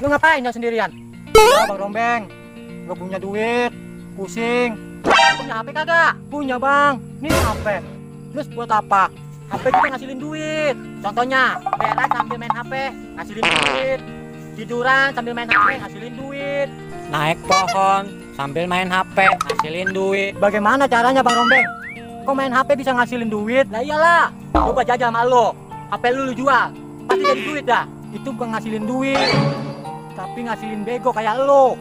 Lu ngapain ya sendirian? Ya Bang Rombeng, gak punya duit, pusing. Punya HP kagak? Punya Bang, nih HP. Terus buat apa? HP juga ngasilin duit. Contohnya, berak sambil main HP, ngasilin duit. Tiduran sambil main HP, ngasilin duit. Naik pohon sambil main HP, ngasilin duit. Bagaimana caranya Bang Rombeng? Kok main HP bisa ngasilin duit? Lah iyalah, coba jajal sama lo. HP lu jual, pasti jadi duit dah. Itu bukan ngasilin duit, tapi ngasilin bego kayak lo.